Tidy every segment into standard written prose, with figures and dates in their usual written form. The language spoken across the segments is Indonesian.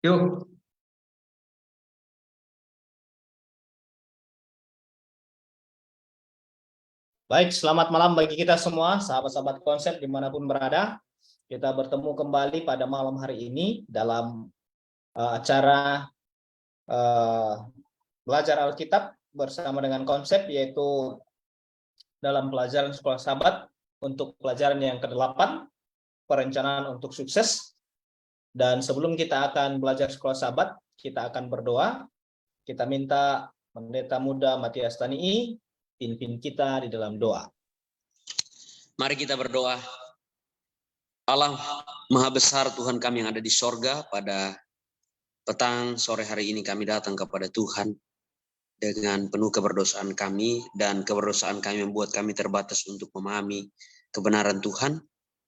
Yuk. Baik, selamat malam bagi kita semua, sahabat-sahabat konsep dimanapun berada. Kita bertemu kembali pada malam hari ini dalam acara belajar Alkitab bersama dengan konsep, yaitu dalam pelajaran Sekolah Sahabat untuk pelajaran yang ke-8, perencanaan untuk sukses. Dan sebelum kita akan belajar Sekolah Sahabat, kita akan berdoa. Kita minta Pendeta Muda Matias Tanii pimpin kita di dalam doa. Mari kita berdoa. Allah Maha Besar, Tuhan kami yang ada di sorga, pada petang sore hari ini kami datang kepada Tuhan dengan penuh keberdosaan kami, dan keberdosaan kami membuat kami terbatas untuk memahami kebenaran Tuhan.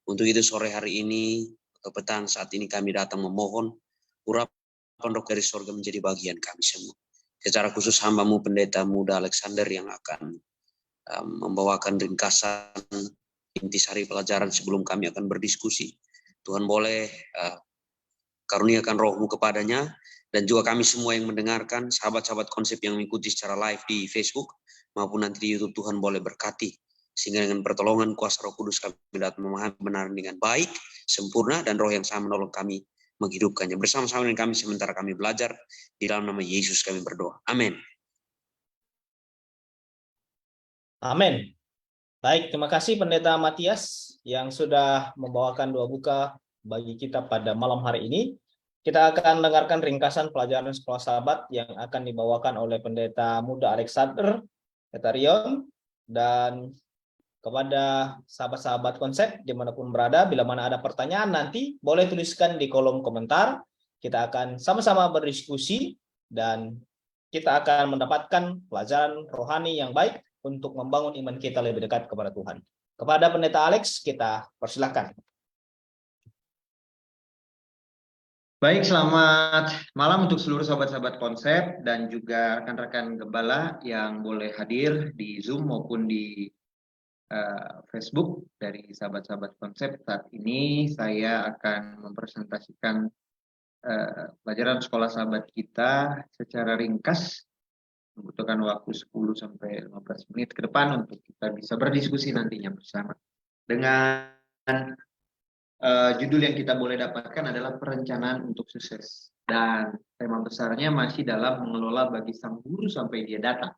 Untuk itu sore hari ini atau petang saat ini kami datang memohon urapan roh dari sorga menjadi bagian kami semua. Secara khusus hamba-Mu Pendeta Muda Alexander yang akan membawakan ringkasan intisari pelajaran sebelum kami akan berdiskusi. Tuhan boleh karuniakan roh-Mu kepadanya, dan juga kami semua yang mendengarkan, sahabat-sahabat konsep yang mengikuti secara live di Facebook maupun nanti di YouTube. Tuhan boleh berkati, sehingga dengan pertolongan kuasa Roh Kudus kami dapat memahami kebenaran dengan baik, sempurna, dan roh yang sama menolong kami menghidupkannya. Bersama-sama dengan kami sementara kami belajar, di dalam nama Yesus kami berdoa. Amin. Amin. Baik, terima kasih Pendeta Matias yang sudah membawakan doa buka bagi kita pada malam hari ini. Kita akan dengarkan ringkasan pelajaran Sekolah Sahabat yang akan dibawakan oleh Pendeta Muda Alexander, Pendeta Rion, dan kepada sahabat-sahabat konsep dimanapun berada, bila mana ada pertanyaan nanti boleh tuliskan di kolom komentar. Kita akan sama-sama berdiskusi dan kita akan mendapatkan pelajaran rohani yang baik untuk membangun iman kita lebih dekat kepada Tuhan. Kepada Pendeta Alex, kita persilahkan. Baik, selamat malam untuk seluruh sahabat-sahabat konsep dan juga rekan-rekan gembala yang boleh hadir di Zoom maupun di Facebook dari sahabat-sahabat konsep. Saat ini saya akan mempresentasikan pelajaran Sekolah Sahabat kita secara ringkas, membutuhkan waktu 10-15 menit ke depan untuk kita bisa berdiskusi nantinya bersama. Dengan judul yang kita boleh dapatkan adalah perencanaan untuk sukses, dan tema besarnya masih dalam mengelola bagi sang guru sampai dia datang.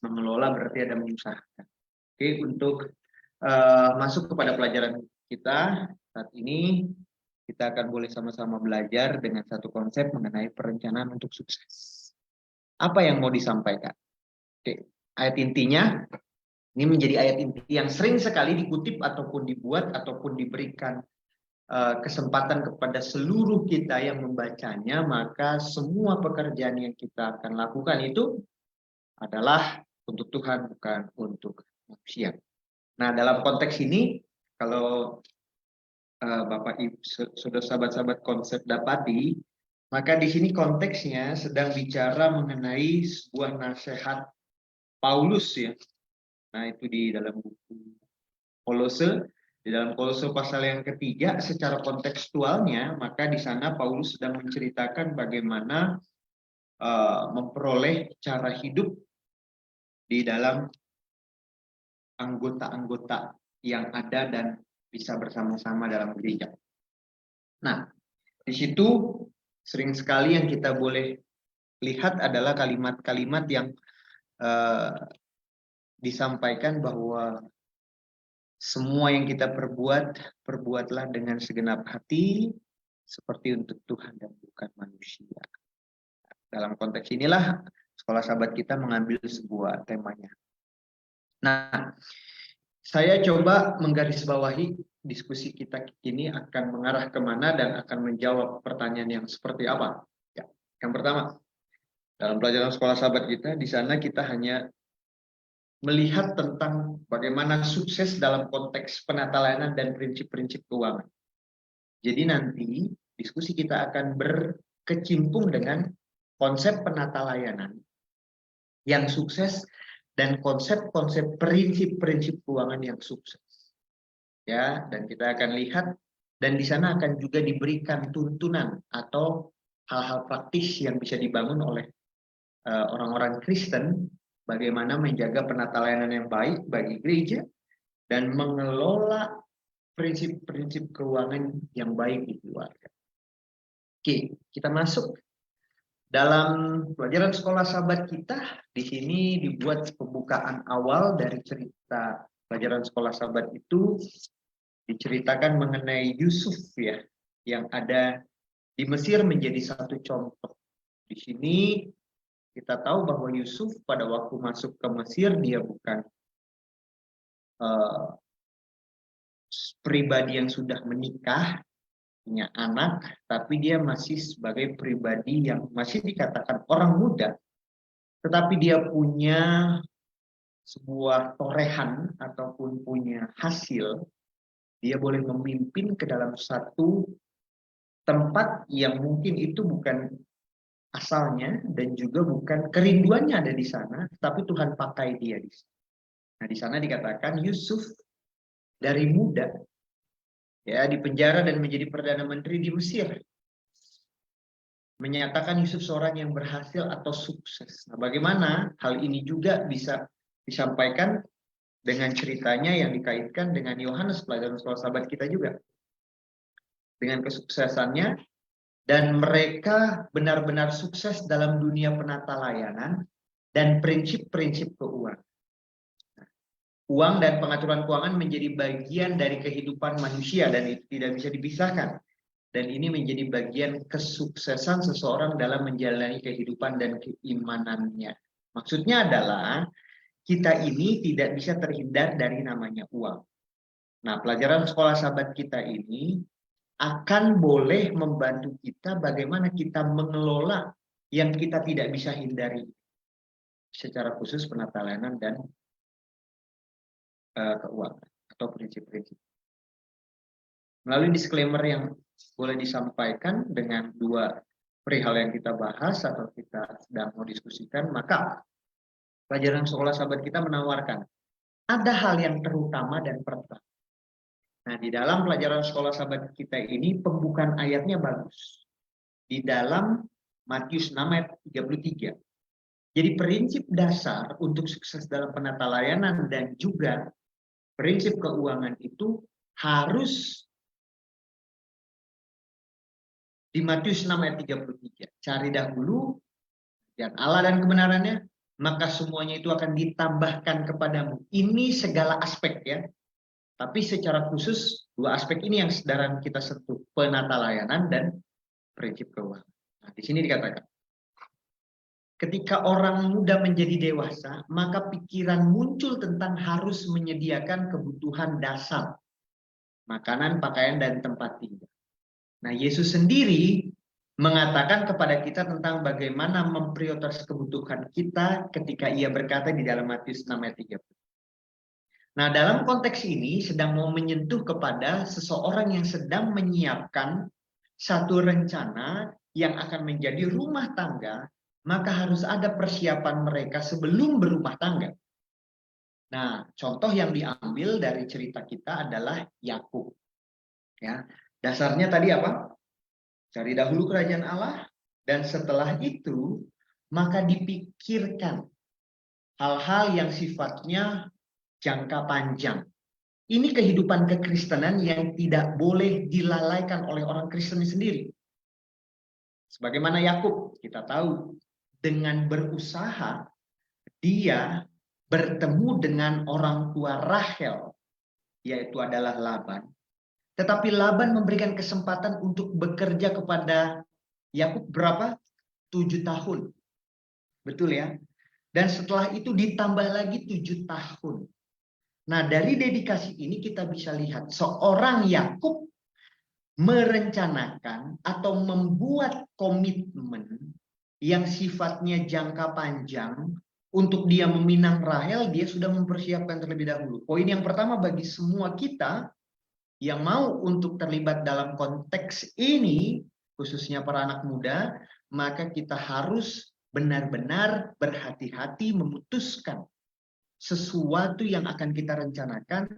Mengelola berarti ada mengusahakan. Oke, untuk masuk kepada pelajaran kita saat ini, kita akan boleh sama-sama belajar dengan satu konsep mengenai perencanaan untuk sukses. Apa yang mau disampaikan? Oke, ayat intinya ini menjadi ayat inti yang sering sekali dikutip ataupun dibuat ataupun diberikan kesempatan kepada seluruh kita yang membacanya, maka semua pekerjaan yang kita akan lakukan itu adalah untuk Tuhan, bukan untuk manusia. Nah, dalam konteks ini, kalau Bapak Ibu, saudara sahabat-sahabat konsep dapati, maka di sini konteksnya sedang bicara mengenai sebuah nasihat Paulus ya. Nah, itu di dalam buku Kolose, di dalam Kolose pasal yang ketiga, secara kontekstualnya, maka di sana Paulus sedang menceritakan bagaimana memperoleh cara hidup di dalam anggota-anggota yang ada dan bisa bersama-sama dalam gereja. Nah, di situ sering sekali yang kita boleh lihat adalah kalimat-kalimat yang disampaikan bahwa semua yang kita perbuatlah dengan segenap hati seperti untuk Tuhan dan bukan manusia. Dalam konteks inilah Sekolah Sahabat kita mengambil sebuah temanya. Nah, saya coba menggarisbawahi diskusi kita ini akan mengarah kemana dan akan menjawab pertanyaan yang seperti apa. Ya, yang pertama, dalam pelajaran Sekolah Sahabat kita, di sana kita hanya melihat tentang bagaimana sukses dalam konteks penata layanan dan prinsip-prinsip keuangan. Jadi nanti diskusi kita akan berkecimpung dengan konsep penata layanan yang sukses dan konsep-konsep prinsip-prinsip keuangan yang sukses. Ya, dan kita akan lihat dan di sana akan juga diberikan tuntunan atau hal-hal praktis yang bisa dibangun oleh orang-orang Kristen, bagaimana menjaga penata layanan yang baik bagi gereja dan mengelola prinsip-prinsip keuangan yang baik di keluarga. Oke, kita masuk dalam pelajaran sekolah sahabat kita. Di sini dibuat pembukaan awal dari cerita pelajaran sekolah sahabat itu, diceritakan mengenai Yusuf ya, yang ada di Mesir menjadi satu contoh. Di sini kita tahu bahwa Yusuf pada waktu masuk ke Mesir dia bukan pribadi yang sudah menikah, punya anak, tapi dia masih sebagai pribadi yang masih dikatakan orang muda, tetapi dia punya sebuah torehan ataupun punya hasil, dia boleh memimpin ke dalam satu tempat yang mungkin itu bukan asalnya dan juga bukan kerinduannya ada di sana, tapi Tuhan pakai dia di sana. Nah, di sana dikatakan Yusuf dari muda ya dipenjara dan menjadi perdana menteri di Mesir. Menyatakan Yusuf seorang yang berhasil atau sukses. Nah, bagaimana hal ini juga bisa disampaikan dengan ceritanya yang dikaitkan dengan Yohanes, pelajaran sekolah sahabat kita juga. Dengan kesuksesannya, dan mereka benar-benar sukses dalam dunia penata layanan dan prinsip-prinsip keuangan. Uang dan pengaturan keuangan menjadi bagian dari kehidupan manusia dan itu tidak bisa dipisahkan. Dan ini menjadi bagian kesuksesan seseorang dalam menjalani kehidupan dan keimanannya. Maksudnya adalah kita ini tidak bisa terhindar dari namanya uang. Nah, pelajaran sekolah sahabat kita ini akan boleh membantu kita bagaimana kita mengelola yang kita tidak bisa hindari. Secara khusus penata layanan dan keuangan atau prinsip-prinsip. Melalui disclaimer yang boleh disampaikan dengan dua perihal yang kita bahas atau kita sedang mau diskusikan, maka pelajaran sekolah sahabat kita menawarkan ada hal yang terutama dan pertama. Nah, di dalam pelajaran sekolah sahabat kita ini pembukaan ayatnya bagus. Di dalam Matius 6 ayat 33. Jadi prinsip dasar untuk sukses dalam penata layanan dan juga prinsip keuangan itu harus di Matius 6 ayat 33. Cari dahulu dan Allah dan kebenarannya, maka semuanya itu akan ditambahkan kepadamu. Ini segala aspek ya. Tapi secara khusus dua aspek ini yang sedang kita sentuh, penata layanan dan prinsip keuangan. Nah, di sini dikatakan, ketika orang muda menjadi dewasa, maka pikiran muncul tentang harus menyediakan kebutuhan dasar, makanan, pakaian, dan tempat tinggal. Nah, Yesus sendiri mengatakan kepada kita tentang bagaimana memprioritaskan kebutuhan kita ketika ia berkata di dalam Matius 6 ayat 30. Nah, dalam konteks ini sedang mau menyentuh kepada seseorang yang sedang menyiapkan satu rencana yang akan menjadi rumah tangga, maka harus ada persiapan mereka sebelum berumah tangga. Nah, contoh yang diambil dari cerita kita adalah Yakub. Ya, dasarnya tadi apa? Cari dahulu kerajaan Allah, dan setelah itu maka dipikirkan hal-hal yang sifatnya jangka panjang. Ini kehidupan kekristenan yang tidak boleh dilalaikan oleh orang Kristen sendiri. Sebagaimana Yakub, kita tahu dengan berusaha dia bertemu dengan orang tua Rahel, yaitu adalah Laban. Tetapi Laban memberikan kesempatan untuk bekerja kepada Yakub berapa? 7 tahun. Betul ya? Dan setelah itu ditambah lagi 7 tahun. Nah, dari dedikasi ini kita bisa lihat seorang Yakub merencanakan atau membuat komitmen yang sifatnya jangka panjang untuk dia meminang Rahel, dia sudah mempersiapkan terlebih dahulu. Poin yang pertama bagi semua kita yang mau untuk terlibat dalam konteks ini, khususnya para anak muda, maka kita harus benar-benar berhati-hati memutuskan sesuatu yang akan kita rencanakan.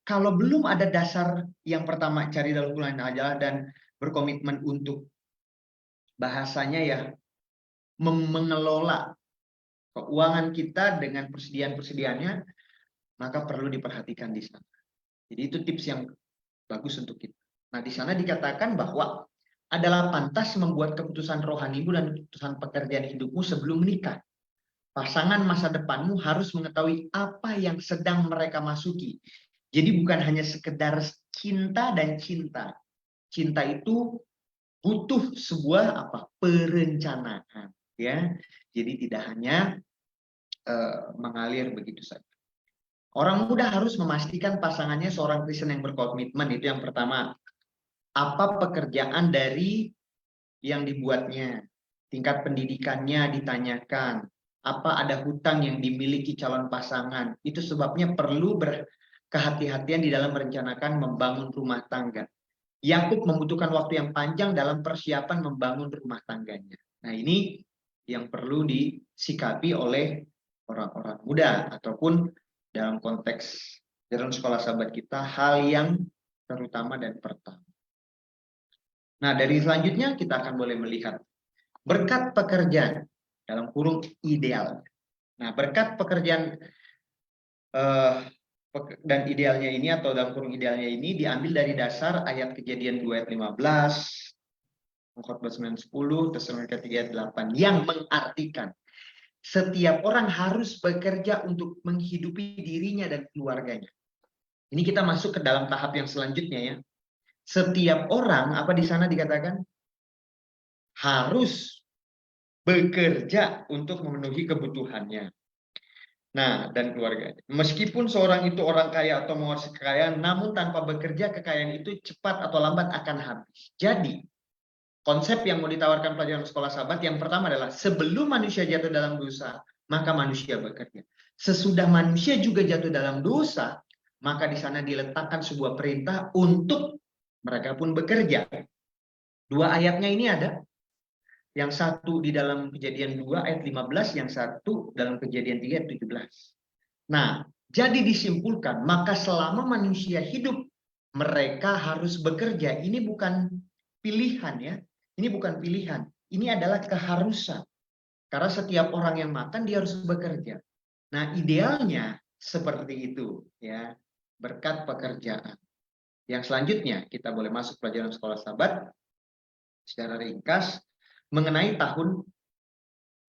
Kalau belum ada dasar yang pertama, cari dahulu kerajaan Allah dan berkomitmen untuk bahasanya ya, mengelola keuangan kita dengan persediaan-persediaannya, maka perlu diperhatikan di sana. Jadi itu tips yang bagus untuk kita. Nah, di sana dikatakan bahwa adalah pantas membuat keputusan rohanimu dan keputusan pekerjaan hidupmu sebelum menikah. Pasangan masa depanmu harus mengetahui apa yang sedang mereka masuki. Jadi bukan hanya sekedar cinta dan cinta. Cinta itu butuh sebuah perencanaan, ya. Jadi tidak hanya mengalir begitu saja. Orang muda harus memastikan pasangannya seorang Kristen yang berkomitmen, itu yang pertama. Apa pekerjaan dari yang dibuatnya, tingkat pendidikannya ditanyakan, apa ada hutang yang dimiliki calon pasangan. Itu sebabnya perlu berkehati-hatian di dalam merencanakan membangun rumah tangga. Yakub membutuhkan waktu yang panjang dalam persiapan membangun rumah tangganya. Nah, ini yang perlu disikapi oleh orang-orang muda, ataupun dalam konteks jalan sekolah sahabat kita, hal yang terutama dan pertama. Nah, dari selanjutnya kita akan boleh melihat berkat pekerjaan dalam kurung ideal. Nah, berkat pekerjaan dan idealnya ini, atau dalam kurung idealnya ini, diambil dari dasar ayat Kejadian 2 ayat 15, Khotbah 9:10, Tesalonika 3 ayat 8, yang mengartikan setiap orang harus bekerja untuk menghidupi dirinya dan keluarganya. Ini kita masuk ke dalam tahap yang selanjutnya, ya. Setiap orang, apa di sana dikatakan? Harus bekerja untuk memenuhi kebutuhannya. Nah, dan keluarganya. Meskipun seorang itu orang kaya atau menguasai kekayaan, namun tanpa bekerja, kekayaan itu cepat atau lambat akan habis. Jadi, konsep yang mau ditawarkan pelajaran sekolah sahabat, yang pertama adalah sebelum manusia jatuh dalam dosa, maka manusia bekerja. Sesudah manusia juga jatuh dalam dosa, maka di sana diletakkan sebuah perintah untuk mereka pun bekerja. Dua ayatnya ini ada. Yang satu di dalam Kejadian 2 ayat 15, yang satu dalam Kejadian 3 ayat 17. Nah, jadi disimpulkan, maka selama manusia hidup, mereka harus bekerja. Ini bukan pilihan, ya. Ini bukan pilihan. Ini adalah keharusan. Karena setiap orang yang makan, dia harus bekerja. Nah, idealnya seperti itu, ya. Berkat pekerjaan. Yang selanjutnya, kita boleh masuk pelajaran sekolah sahabat secara ringkas mengenai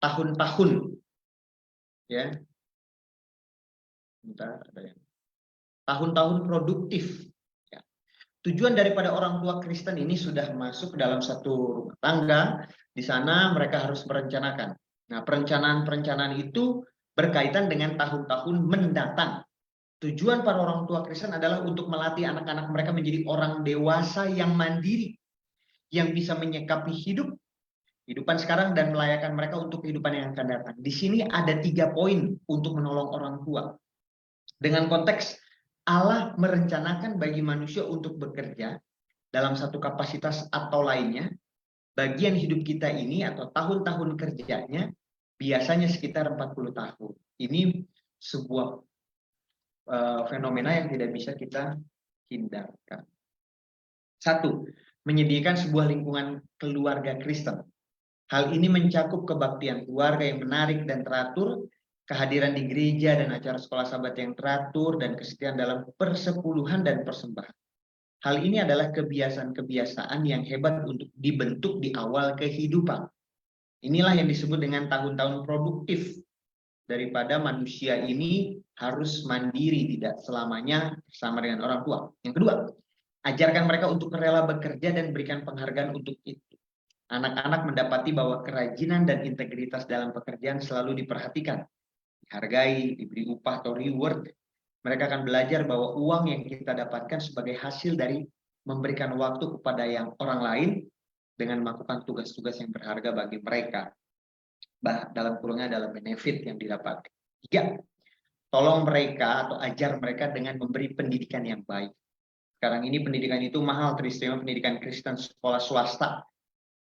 tahun-tahun, ya. Bentar, ada yang tahun-tahun produktif. Ya. Tujuan daripada orang tua Kristen ini sudah masuk dalam satu rumah tangga. Di sana mereka harus merencanakan. Nah, perencanaan-perencanaan itu berkaitan dengan tahun-tahun mendatang. Tujuan para orang tua Kristen adalah untuk melatih anak-anak mereka menjadi orang dewasa yang mandiri, yang bisa menyikapi kehidupan sekarang dan melayakan mereka untuk kehidupan yang akan datang. Di sini ada 3 poin untuk menolong orang tua. Dengan konteks Allah merencanakan bagi manusia untuk bekerja dalam satu kapasitas atau lainnya, bagian hidup kita ini atau tahun-tahun kerjanya biasanya sekitar 40 tahun. Ini sebuah fenomena yang tidak bisa kita hindarkan. Satu, menyediakan sebuah lingkungan keluarga Kristen. Hal ini mencakup kebaktian keluarga yang menarik dan teratur, kehadiran di gereja dan acara sekolah sahabat yang teratur, dan kesetiaan dalam persepuluhan dan persembahan. Hal ini adalah kebiasaan-kebiasaan yang hebat untuk dibentuk di awal kehidupan. Inilah yang disebut dengan tahun-tahun produktif. Daripada manusia ini harus mandiri, tidak selamanya bersama dengan orang tua. Yang kedua, ajarkan mereka untuk rela bekerja dan berikan penghargaan untuk itu. Anak-anak mendapati bahwa kerajinan dan integritas dalam pekerjaan selalu diperhatikan, dihargai, diberi upah atau reward. Mereka akan belajar bahwa uang yang kita dapatkan sebagai hasil dari memberikan waktu kepada orang lain dengan melakukan tugas-tugas yang berharga bagi mereka. Dalam kurungnya adalah benefit yang didapat. 3, tolong mereka atau ajar mereka dengan memberi pendidikan yang baik. Sekarang ini pendidikan itu mahal, terutama pendidikan Kristen sekolah swasta.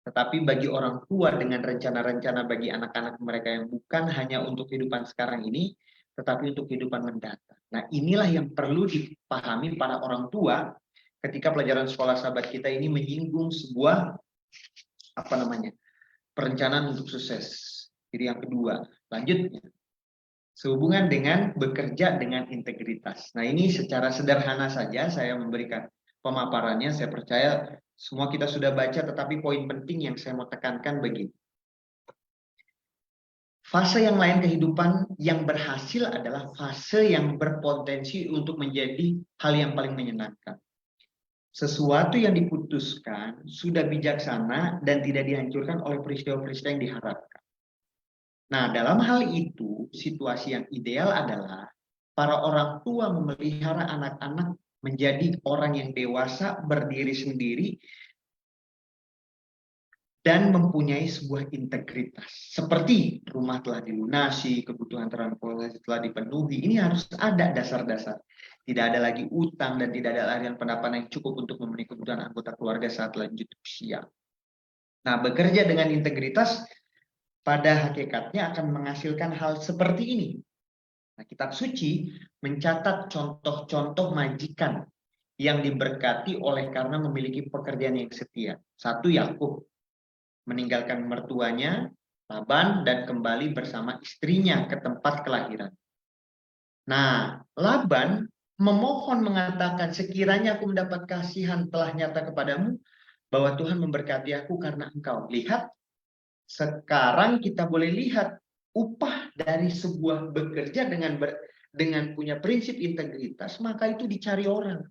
Tetapi bagi orang tua dengan rencana-rencana bagi anak-anak mereka yang bukan hanya untuk kehidupan sekarang ini, tetapi untuk kehidupan mendatang. Nah, inilah yang perlu dipahami para orang tua ketika pelajaran sekolah sahabat kita ini menyinggung sebuah perencanaan untuk sukses. Jadi yang kedua, lanjutnya. Sehubungan dengan bekerja dengan integritas. Nah, ini secara sederhana saja saya memberikan pemaparannya. Saya percaya semua kita sudah baca, tetapi poin penting yang saya mau tekankan begini. Fase yang lain kehidupan yang berhasil adalah fase yang berpotensi untuk menjadi hal yang paling menyenangkan. Sesuatu yang diputuskan sudah bijaksana dan tidak dihancurkan oleh peristiwa-peristiwa yang diharapkan. Nah, dalam hal itu, situasi yang ideal adalah para orang tua memelihara anak-anak menjadi orang yang dewasa, berdiri sendiri, dan mempunyai sebuah integritas. Seperti rumah telah dilunasi, kebutuhan transportasi telah dipenuhi, ini harus ada dasar-dasar. Tidak ada lagi utang dan tidak ada aliran pendapatan yang cukup untuk memenuhi kebutuhan anggota keluarga saat lanjut usia. Nah, bekerja dengan integritas pada hakikatnya akan menghasilkan hal seperti ini. Nah, kitab suci mencatat contoh-contoh majikan yang diberkati oleh karena memiliki pekerjaan yang setia. 1 Yakub, meninggalkan mertuanya, Laban, dan kembali bersama istrinya ke tempat kelahiran. Nah, Laban memohon mengatakan, sekiranya aku mendapat kasihan telah nyata kepadamu, bahwa Tuhan memberkati aku karena engkau. Lihat, sekarang kita boleh lihat upah dari sebuah bekerja dengan punya prinsip integritas, maka itu dicari orang.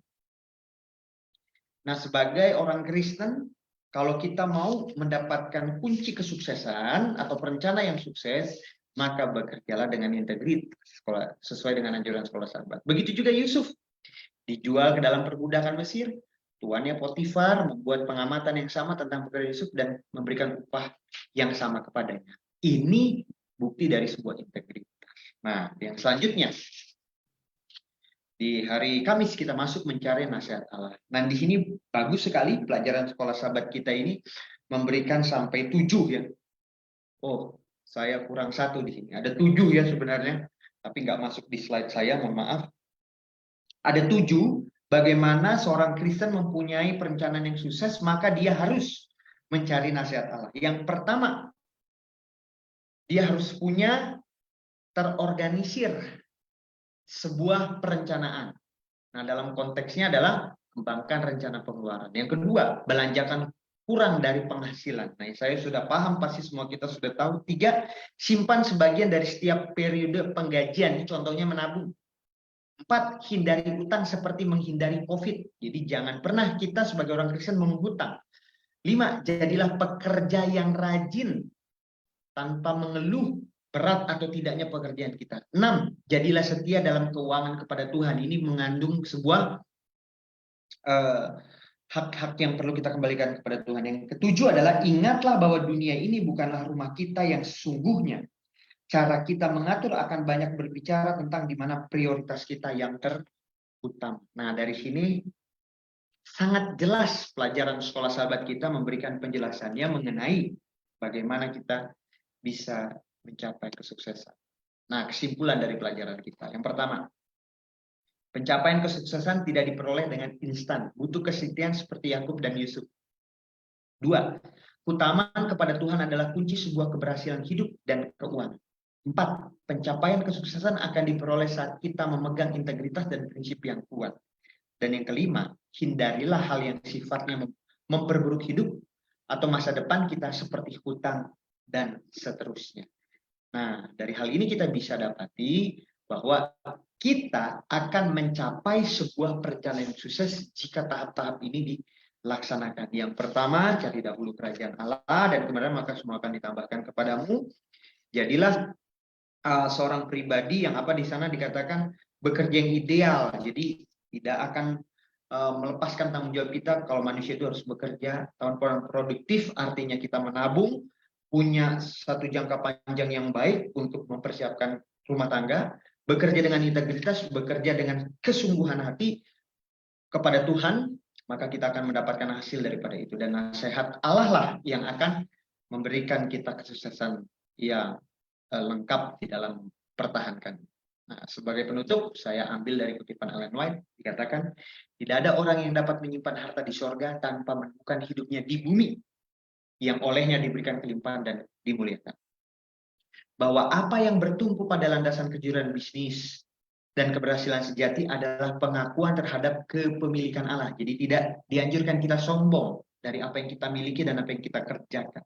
Nah, sebagai orang Kristen, kalau kita mau mendapatkan kunci kesuksesan atau perencana yang sukses, maka bekerjalah dengan integritas sesuai dengan anjuran sekolah sahabat. Begitu juga Yusuf, dijual ke dalam perbudakan Mesir. Tuannya Potifar membuat pengamatan yang sama tentang pekerjaan Yusuf dan memberikan upah yang sama kepadanya. Ini bukti dari sebuah integritas. Nah, yang selanjutnya, di hari Kamis kita masuk mencari nasihat Allah. Nah, di sini bagus sekali pelajaran sekolah sahabat kita ini memberikan sampai 7 ya. Oh, saya kurang 1 di sini. Ada 7 ya sebenarnya, tapi nggak masuk di slide saya, mohon maaf. Ada 7, bagaimana seorang Kristen mempunyai perencanaan yang sukses, maka dia harus mencari nasihat Allah. Yang pertama, dia harus punya terorganisir sebuah perencanaan. Nah, dalam konteksnya adalah kembangkan rencana pengeluaran. Yang kedua, belanjakan kurang dari penghasilan. Nah, saya sudah paham, pasti semua kita sudah tahu. 3, simpan sebagian dari setiap periode penggajian. Ini contohnya menabung. 4, hindari utang seperti menghindari COVID. Jadi jangan pernah kita sebagai orang Kristen menghutang. 5, jadilah pekerja yang rajin tanpa mengeluh berat atau tidaknya pekerjaan kita. 6, jadilah setia dalam keuangan kepada Tuhan. Ini mengandung sebuah hak-hak yang perlu kita kembalikan kepada Tuhan. Yang ketujuh adalah ingatlah bahwa dunia ini bukanlah rumah kita yang sesungguhnya. Cara kita mengatur akan banyak berbicara tentang di mana prioritas kita yang terutama. Nah, dari sini sangat jelas pelajaran sekolah sahabat kita memberikan penjelasannya mengenai bagaimana kita bisa mencapai kesuksesan. Nah, kesimpulan dari pelajaran kita. Yang pertama, pencapaian kesuksesan tidak diperoleh dengan instan. Butuh kesetiaan seperti Yakub dan Yusuf. 2, keutamaan kepada Tuhan adalah kunci sebuah keberhasilan hidup dan keuangan. 4, pencapaian kesuksesan akan diperoleh saat kita memegang integritas dan prinsip yang kuat. Dan yang kelima, hindarilah hal yang sifatnya memperburuk hidup atau masa depan kita seperti hutang dan seterusnya. Nah, dari hal ini kita bisa dapati bahwa kita akan mencapai sebuah perencanaan sukses jika tahap-tahap ini dilaksanakan. Yang pertama, cari dahulu kerajaan Allah dan kemudian maka semua akan ditambahkan kepadamu. Jadilah seorang pribadi yang di sana dikatakan bekerja yang ideal. Jadi tidak akan melepaskan tanggung jawab kita kalau manusia itu harus bekerja. Tahun produktif artinya kita menabung, punya satu jangka panjang yang baik untuk mempersiapkan rumah tangga, bekerja dengan integritas, bekerja dengan kesungguhan hati kepada Tuhan, maka kita akan mendapatkan hasil daripada itu. Dan nasihat Allah lah yang akan memberikan kita kesuksesan yang lengkap di dalam pertahankan. Nah, sebagai penutup, saya ambil dari kutipan Ellen White, dikatakan, tidak ada orang yang dapat menyimpan harta di sorga tanpa menemukan hidupnya di bumi. yang olehnya diberikan kelimpahan dan dimuliakan. Bahwa apa yang bertumpu pada landasan kejujuran bisnis dan keberhasilan sejati adalah pengakuan terhadap kepemilikan Allah. Jadi tidak dianjurkan kita sombong dari apa yang kita miliki dan apa yang kita kerjakan.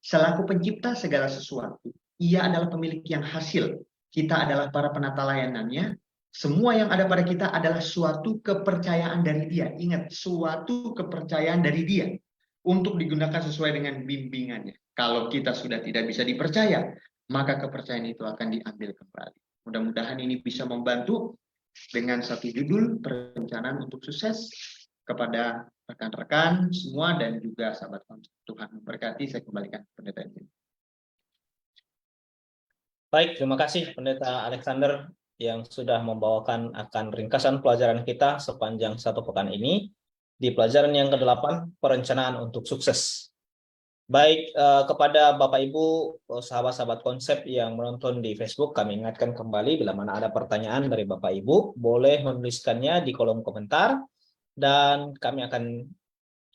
Selaku pencipta segala sesuatu, Ia adalah pemilik yang hasil. Kita adalah para penata layanannya. Semua yang ada pada kita adalah suatu kepercayaan dari Dia. Ingat, suatu kepercayaan dari Dia untuk digunakan sesuai dengan bimbingannya. Kalau kita sudah tidak bisa dipercaya, maka kepercayaan itu akan diambil kembali. Mudah-mudahan ini bisa membantu dengan satu judul perencanaan untuk sukses kepada rekan-rekan semua dan juga sahabat konsep. Tuhan memberkati. Saya kembalikan ke pendeta ini. Baik, terima kasih Pendeta Alexander yang sudah membawakan akan ringkasan pelajaran kita sepanjang 1 pekan ini di pelajaran yang ke-8, perencanaan untuk sukses. Baik, kepada Bapak Ibu, sahabat-sahabat konsep yang menonton di Facebook, kami ingatkan kembali bila mana ada pertanyaan dari Bapak Ibu, boleh menuliskannya di kolom komentar dan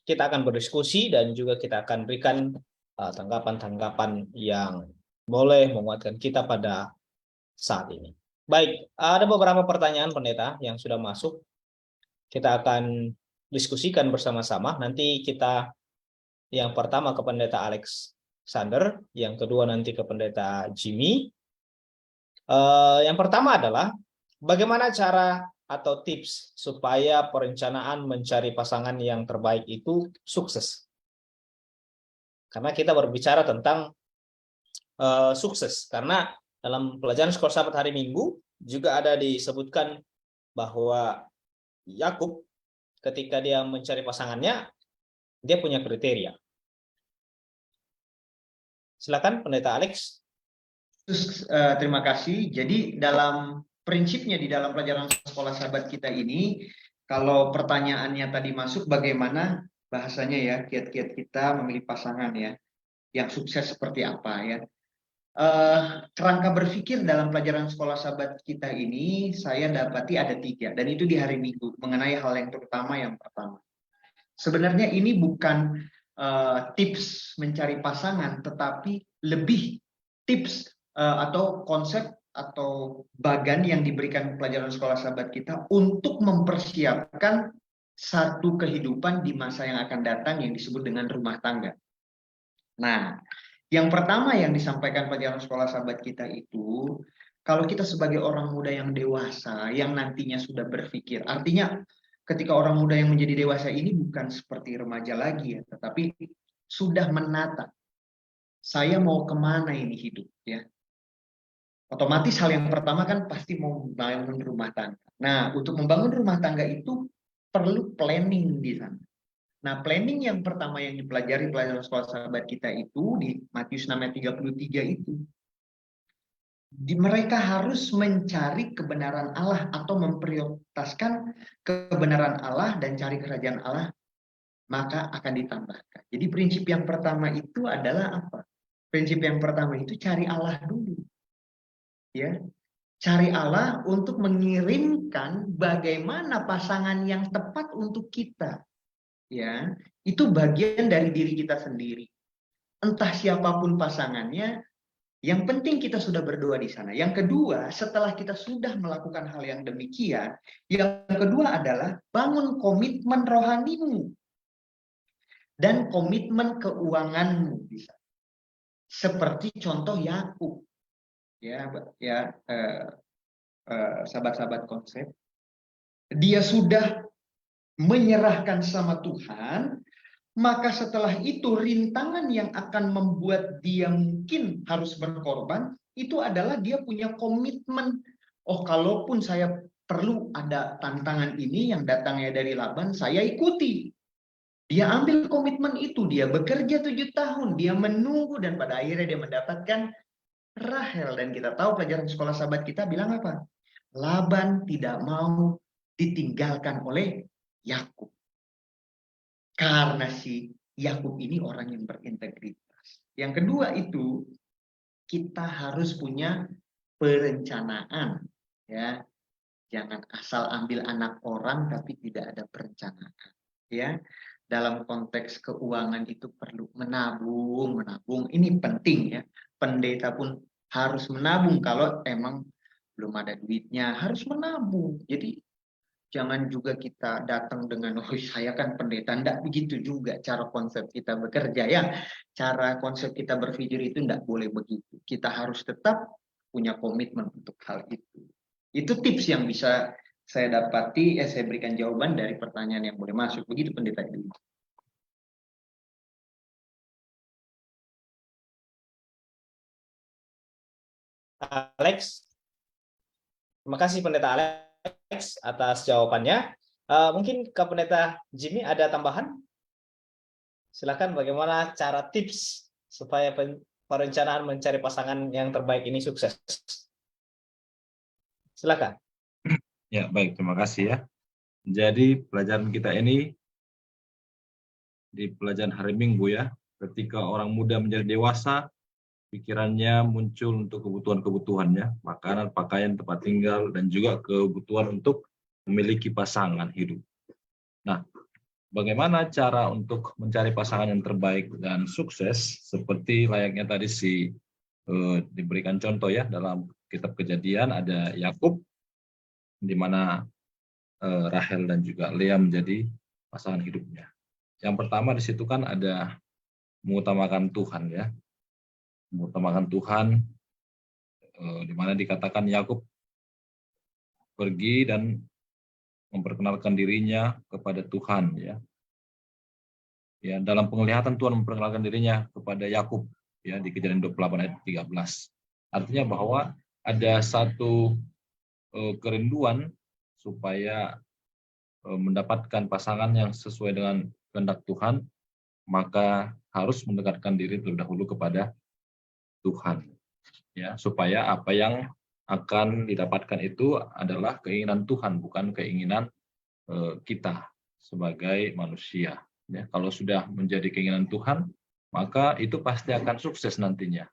kita akan berdiskusi dan juga kita akan berikan tanggapan-tanggapan yang boleh menguatkan kita pada saat ini. Baik, ada beberapa pertanyaan Pendeta yang sudah masuk. Kita akan diskusikan bersama-sama. Nanti kita yang pertama ke Pendeta Alexander, yang kedua nanti ke Pendeta Jimmy. Yang pertama adalah bagaimana cara atau tips supaya perencanaan mencari pasangan yang terbaik itu sukses. Karena kita berbicara tentang sukses. Karena dalam pelajaran Sekolah Sahabat hari Minggu juga ada disebutkan bahwa Yakub ketika dia mencari pasangannya, dia punya kriteria. Silakan Pendeta Alex. Terima kasih. Jadi dalam prinsipnya di dalam pelajaran Sekolah Sahabat kita ini, kalau pertanyaannya tadi masuk bagaimana bahasanya ya, kiat-kiat kita memilih pasangan ya, yang sukses seperti apa ya. Kerangka berpikir dalam pelajaran Sekolah Sahabat kita ini saya dapati ada 3, dan itu di hari Minggu mengenai hal yang terutama yang pertama. Sebenarnya ini bukan tips mencari pasangan, tetapi lebih tips atau konsep atau bagan yang diberikan pelajaran Sekolah Sahabat kita untuk mempersiapkan satu kehidupan di masa yang akan datang yang disebut dengan rumah tangga. Nah, yang pertama yang disampaikan pelajaran Sekolah Sahabat kita itu, kalau kita sebagai orang muda yang dewasa, yang nantinya sudah berpikir, artinya ketika orang muda yang menjadi dewasa ini bukan seperti remaja lagi ya, tetapi sudah menata, saya mau kemana ini hidup ya. Otomatis hal yang pertama kan pasti mau membangun rumah tangga. Nah, untuk membangun rumah tangga itu perlu planning di sana. Nah, planning yang pertama yang dipelajari pelajaran Sekolah Sahabat kita itu di Matius 6 ayat 33 itu. Mereka harus mencari kebenaran Allah atau memprioritaskan kebenaran Allah dan cari kerajaan Allah, maka akan ditambahkan. Jadi prinsip yang pertama itu adalah apa? Prinsip yang pertama itu cari Allah dulu. Ya. Cari Allah untuk mengirimkan bagaimana pasangan yang tepat untuk kita. Ya, itu bagian dari diri kita sendiri. Entah siapapun pasangannya, yang penting kita sudah berdoa di sana. Yang kedua, setelah kita sudah melakukan hal yang demikian, yang kedua adalah bangun komitmen rohanimu dan komitmen keuanganmu bisa. Seperti contoh Yakub, sahabat-sahabat konsep, dia sudah menyerahkan sama Tuhan, maka setelah itu rintangan yang akan membuat dia mungkin harus berkorban, itu adalah dia punya komitmen. Oh, kalaupun saya perlu ada tantangan ini yang datangnya dari Laban, saya ikuti. Dia ambil komitmen itu, dia bekerja 7 tahun, dia menunggu, dan pada akhirnya dia mendapatkan Rahel. Dan kita tahu pelajaran Sekolah Sahabat kita bilang apa? Laban tidak mau ditinggalkan oleh Yakub. Karena si Yakub ini orang yang berintegritas. Yang kedua itu, kita harus punya perencanaan. Ya, jangan asal ambil anak orang tapi tidak ada perencanaan. Ya, dalam konteks keuangan itu perlu menabung. Ini penting ya. Pendeta pun harus menabung kalau emang belum ada duitnya, harus menabung. Jadi jangan juga kita datang dengan, oh saya kan pendeta. Enggak begitu juga cara konsep kita bekerja ya. Cara konsep kita berpikir itu enggak boleh begitu. Kita harus tetap punya komitmen untuk hal itu. Itu tips yang bisa saya dapati, saya berikan jawaban dari pertanyaan yang boleh masuk. Begitu pendeta itu. Alex, terima kasih pendeta Alex atas jawabannya. Mungkin ke pendeta Jimmy ada tambahan? Silakan, bagaimana cara tips supaya perencanaan mencari pasangan yang terbaik ini sukses? Silakan. Ya, baik, terima kasih ya. Jadi pelajaran kita ini di pelajaran hari Minggu ya, ketika orang muda menjadi dewasa, pikirannya muncul untuk kebutuhan-kebutuhannya, makanan, pakaian, tempat tinggal, dan juga kebutuhan untuk memiliki pasangan hidup. Nah, bagaimana cara untuk mencari pasangan yang terbaik dan sukses, seperti layaknya tadi diberikan contoh ya, dalam kitab Kejadian ada Yakub, di mana Rahel dan juga Lea menjadi pasangan hidupnya. Yang pertama di situ kan ada mengutamakan Tuhan ya, mengutamakan Tuhan, di mana dikatakan Yakub pergi dan memperkenalkan dirinya kepada Tuhan ya. Ya, dalam penglihatan Tuhan memperkenalkan dirinya kepada Yakub ya, di Kejadian 28 ayat 13. Artinya bahwa ada satu kerinduan supaya mendapatkan pasangan yang sesuai dengan kehendak Tuhan, maka harus mendekatkan diri terlebih dahulu kepada Tuhan ya, supaya apa yang akan didapatkan itu adalah keinginan Tuhan, bukan keinginan kita sebagai manusia ya. Kalau sudah menjadi keinginan Tuhan, maka itu pasti akan sukses nantinya.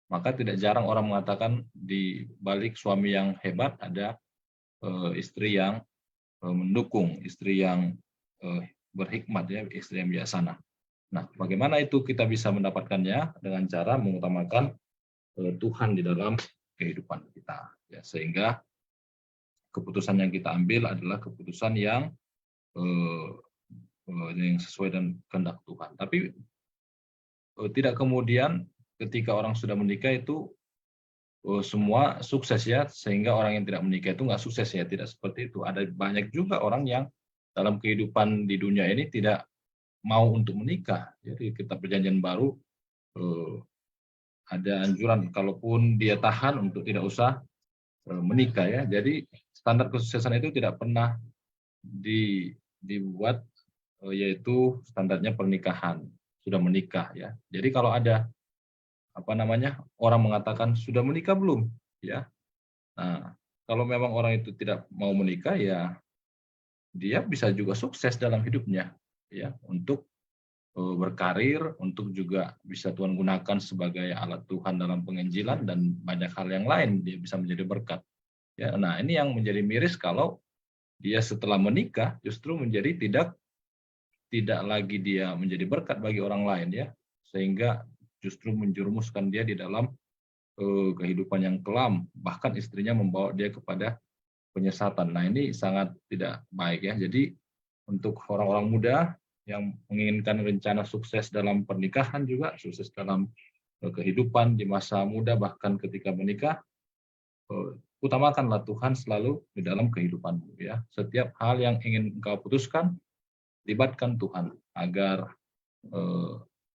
Maka tidak jarang orang mengatakan di balik suami yang hebat ada istri yang mendukung, istri yang berhikmat ya, istri yang bijaksana. Nah, bagaimana itu kita bisa mendapatkannya? Dengan cara mengutamakan Tuhan di dalam kehidupan kita ya, sehingga keputusan yang kita ambil adalah keputusan yang sesuai dengan kehendak Tuhan. Tapi tidak kemudian ketika orang sudah menikah itu semua sukses ya, sehingga orang yang tidak menikah itu nggak sukses ya. Tidak seperti itu. Ada banyak juga orang yang dalam kehidupan di dunia ini tidak mau untuk menikah. Jadi kitab Perjanjian Baru ada anjuran kalaupun dia tahan untuk tidak usah menikah ya. Jadi standar kesuksesan itu tidak pernah dibuat yaitu standarnya pernikahan, sudah menikah ya. Jadi kalau ada orang mengatakan sudah menikah belum ya. Nah, kalau memang orang itu tidak mau menikah ya dia bisa juga sukses dalam hidupnya ya, untuk berkarir, untuk juga bisa Tuhan gunakan sebagai alat Tuhan dalam penginjilan dan banyak hal yang lain, dia bisa menjadi berkat ya. Nah, ini yang menjadi miris kalau dia setelah menikah justru menjadi tidak lagi dia menjadi berkat bagi orang lain ya, sehingga justru menjerumuskan dia di dalam kehidupan yang kelam, bahkan istrinya membawa dia kepada penyesatan. Nah, ini sangat tidak baik ya. Jadi untuk orang-orang muda yang menginginkan rencana sukses dalam pernikahan, juga sukses dalam kehidupan di masa muda, bahkan ketika menikah, utamakanlah Tuhan selalu di dalam kehidupanmu ya. Setiap hal yang ingin engkau putuskan, libatkan Tuhan agar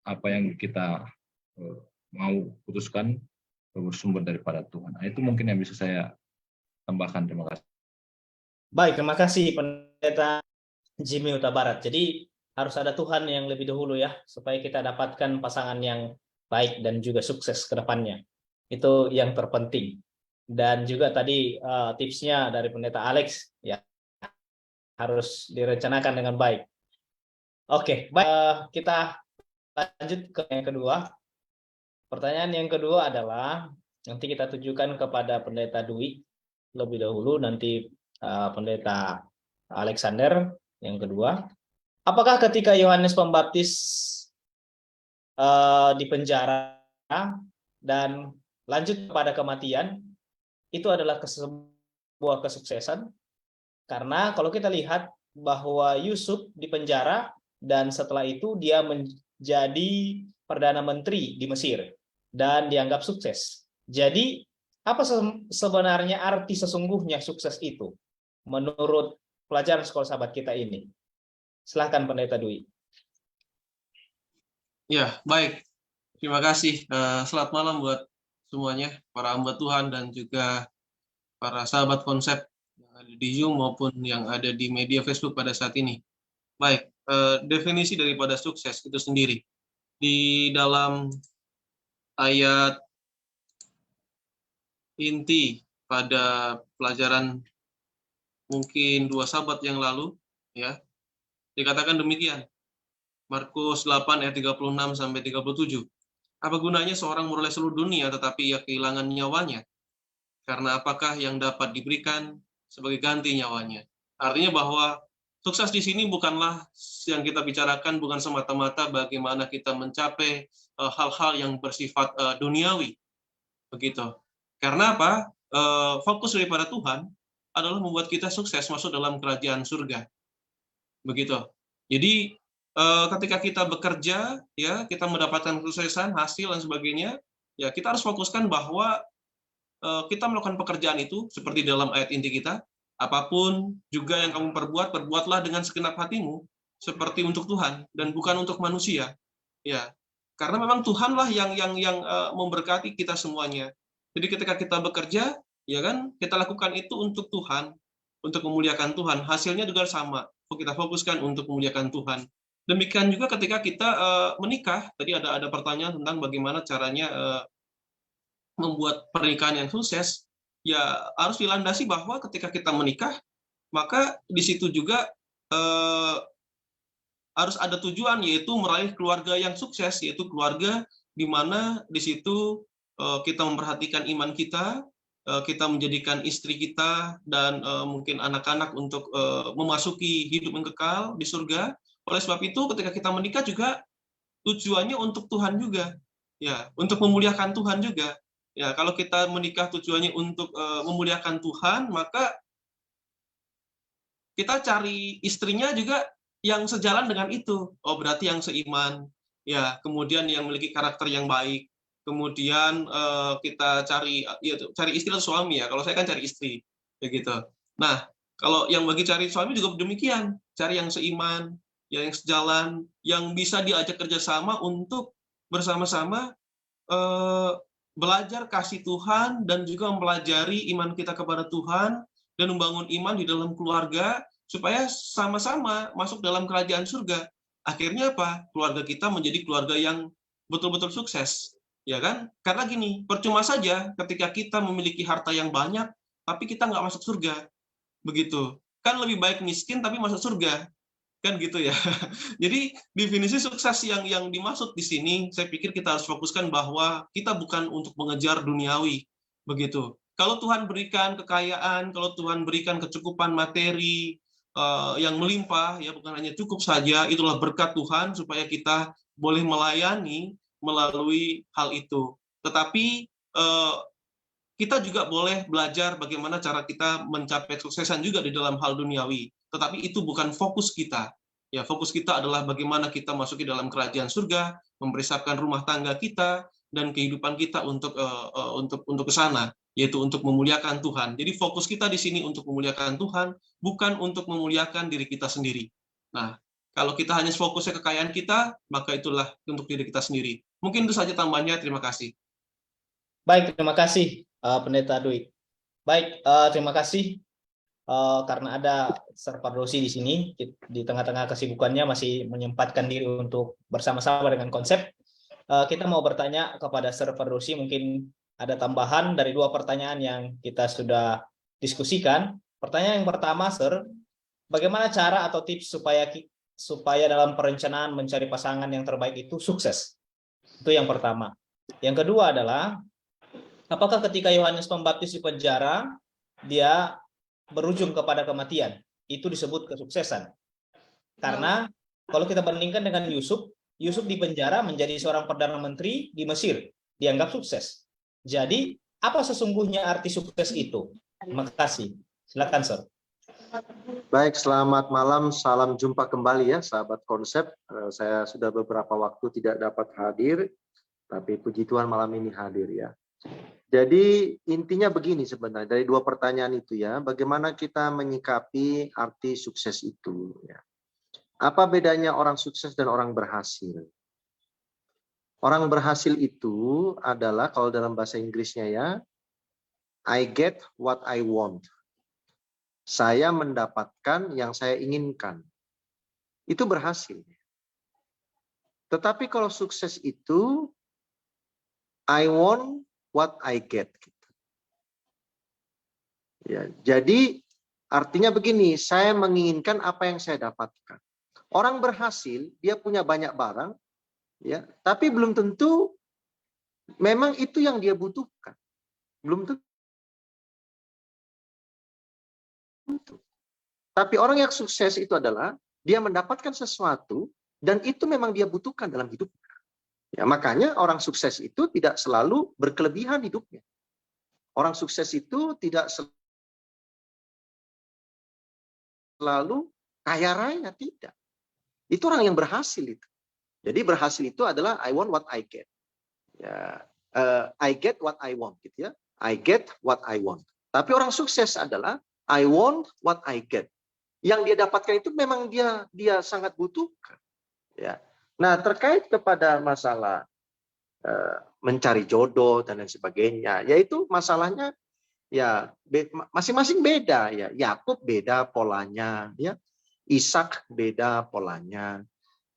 apa yang kita mau putuskan bersumber daripada Tuhan. Nah, itu mungkin yang bisa saya tambahkan. Terima kasih. Baik, terima kasih pendeta Jimmy Huta Barat. Jadi harus ada Tuhan yang lebih dahulu ya, supaya kita dapatkan pasangan yang baik dan juga sukses ke depannya. Itu yang terpenting. Dan juga tadi tipsnya dari pendeta Alex ya, harus direncanakan dengan baik. Oke, baik, kita lanjut ke yang kedua. Pertanyaan yang kedua adalah nanti kita tujukan kepada pendeta Dwi lebih dahulu, nanti pendeta Alexander yang kedua. Apakah ketika Yohanes Pembaptis di penjara dan lanjut kepada kematian, itu adalah sebuah kesuksesan? Karena kalau kita lihat bahwa Yusuf di penjara dan setelah itu dia menjadi Perdana Menteri di Mesir dan dianggap sukses. Jadi apa sebenarnya arti sesungguhnya sukses itu menurut pelajaran sekolah sahabat kita ini? Silahkan Pendeta Dwi. Ya, baik. Terima kasih. Selamat malam buat semuanya, para hamba Tuhan dan juga para sahabat konsep yang ada di Zoom maupun yang ada di media Facebook pada saat ini. Baik, definisi daripada sukses itu sendiri. Di dalam ayat inti pada pelajaran mungkin 2 sahabat yang lalu, ya, dikatakan demikian. Markus 8 ayat 36 sampai 37. Apa gunanya seorang meroleh seluruh dunia tetapi ia kehilangan nyawanya? Karena apakah yang dapat diberikan sebagai ganti nyawanya? Artinya bahwa sukses di sini bukanlah yang kita bicarakan bukan semata-mata bagaimana kita mencapai hal-hal yang bersifat duniawi. Begitu. Karena apa? Fokus daripada Tuhan adalah membuat kita sukses masuk dalam kerajaan surga. Begitu. Jadi ketika kita bekerja, ya kita mendapatkan kesuksesan, hasil dan sebagainya, ya kita harus fokuskan bahwa kita melakukan pekerjaan itu seperti dalam ayat inti kita, apapun juga yang kamu perbuat, perbuatlah dengan segenap hatimu seperti untuk Tuhan dan bukan untuk manusia. Ya, karena memang Tuhanlah yang memberkati kita semuanya. Jadi ketika kita bekerja, ya kan, kita lakukan itu untuk Tuhan, untuk memuliakan Tuhan. Hasilnya juga sama. Kita fokuskan untuk memuliakan Tuhan. Demikian juga ketika kita menikah, tadi ada pertanyaan tentang bagaimana caranya membuat pernikahan yang sukses. Ya harus dilandasi bahwa ketika kita menikah, maka di situ juga harus ada tujuan, yaitu meraih keluarga yang sukses, yaitu keluarga di mana di situ kita memperhatikan iman kita, kita menjadikan istri kita dan mungkin anak-anak untuk memasuki hidup yang kekal di surga. Oleh sebab itu ketika kita menikah juga tujuannya untuk Tuhan juga, ya, untuk memuliakan Tuhan juga. Ya, kalau kita menikah tujuannya untuk memuliakan Tuhan, maka kita cari istrinya juga yang sejalan dengan itu. Oh, berarti yang seiman, ya, kemudian yang memiliki karakter yang baik. Kemudian kita cari istri atau suami, ya. Kalau saya kan cari istri, begitu. Nah, kalau yang bagi cari suami juga demikian, cari yang seiman, yang sejalan, yang bisa diajak kerjasama untuk bersama-sama belajar kasih Tuhan dan juga mempelajari iman kita kepada Tuhan dan membangun iman di dalam keluarga supaya sama-sama masuk dalam kerajaan surga. Akhirnya apa? Keluarga kita menjadi keluarga yang betul-betul sukses, ya kan? Karena gini, percuma saja ketika kita memiliki harta yang banyak tapi kita nggak masuk surga, begitu. Kan lebih baik miskin tapi masuk surga. Kan gitu ya. Jadi definisi sukses yang dimaksud di sini, saya pikir kita harus fokuskan bahwa kita bukan untuk mengejar duniawi, begitu. Kalau Tuhan berikan kekayaan, kalau Tuhan berikan kecukupan materi yang melimpah, ya bukan hanya cukup saja, itulah berkat Tuhan supaya kita boleh melayani melalui hal itu. Tetapi kita juga boleh belajar bagaimana cara kita mencapai kesuksesan juga di dalam hal duniawi. Tetapi itu bukan fokus kita. Ya, fokus kita adalah bagaimana kita masuki dalam kerajaan surga, mempersiapkan rumah tangga kita dan kehidupan kita untuk ke sana, yaitu untuk memuliakan Tuhan. Jadi fokus kita di sini untuk memuliakan Tuhan, bukan untuk memuliakan diri kita sendiri. Nah, kalau kita hanya fokusnya kekayaan kita, maka itulah untuk diri kita sendiri. Mungkin itu saja tambahnya. Terima kasih. Baik, terima kasih Pendeta Dwi. Baik, terima kasih. Karena ada Sir Pardosi di sini, di tengah-tengah kesibukannya masih menyempatkan diri untuk bersama-sama dengan konsep. Kita mau bertanya kepada Sir Pardosi, mungkin ada tambahan dari 2 pertanyaan yang kita sudah diskusikan. Pertanyaan yang pertama, Sir, bagaimana cara atau tips supaya dalam perencanaan mencari pasangan yang terbaik itu sukses? Itu yang pertama. Yang kedua adalah, apakah ketika Yohanes Pembaptis di penjara, dia berujung kepada kematian, itu disebut kesuksesan? Karena Kalau kita bandingkan dengan Yusuf, Yusuf di penjara menjadi seorang perdana menteri di Mesir, dianggap sukses. Jadi, apa sesungguhnya arti sukses itu? Terima kasih. Silakan, Sir. Baik, selamat malam, salam jumpa kembali ya sahabat konsep. Saya sudah beberapa waktu tidak dapat hadir, tapi puji Tuhan malam ini hadir ya. Jadi intinya begini sebenarnya dari dua pertanyaan itu ya, bagaimana kita menyikapi arti sukses itu ya. Apa bedanya orang sukses dan orang berhasil? Orang berhasil itu adalah kalau dalam bahasa Inggrisnya ya, I get what I want. Saya mendapatkan yang saya inginkan. Itu berhasil. Tetapi kalau sukses itu, I want what I get. Ya, jadi artinya begini, saya menginginkan apa yang saya dapatkan. Orang berhasil, dia punya banyak barang, ya, tapi belum tentu memang itu yang dia butuhkan. Belum tentu. Tapi orang yang sukses itu adalah dia mendapatkan sesuatu dan itu memang dia butuhkan dalam hidupnya. Ya, makanya orang sukses itu tidak selalu berkelebihan hidupnya. Orang sukses itu tidak selalu kaya raya, tidak. Itu orang yang berhasil itu. Jadi berhasil itu adalah I want what I get. Ya, I get what I want gitu ya. I get what I want. Tapi orang sukses adalah I want what I get. Yang dia dapatkan itu memang dia sangat butuhkan. Ya. Nah, terkait kepada masalah mencari jodoh dan lain sebagainya, yaitu masalahnya ya masing-masing beda ya. Yakub beda polanya, ya. Ishak beda polanya.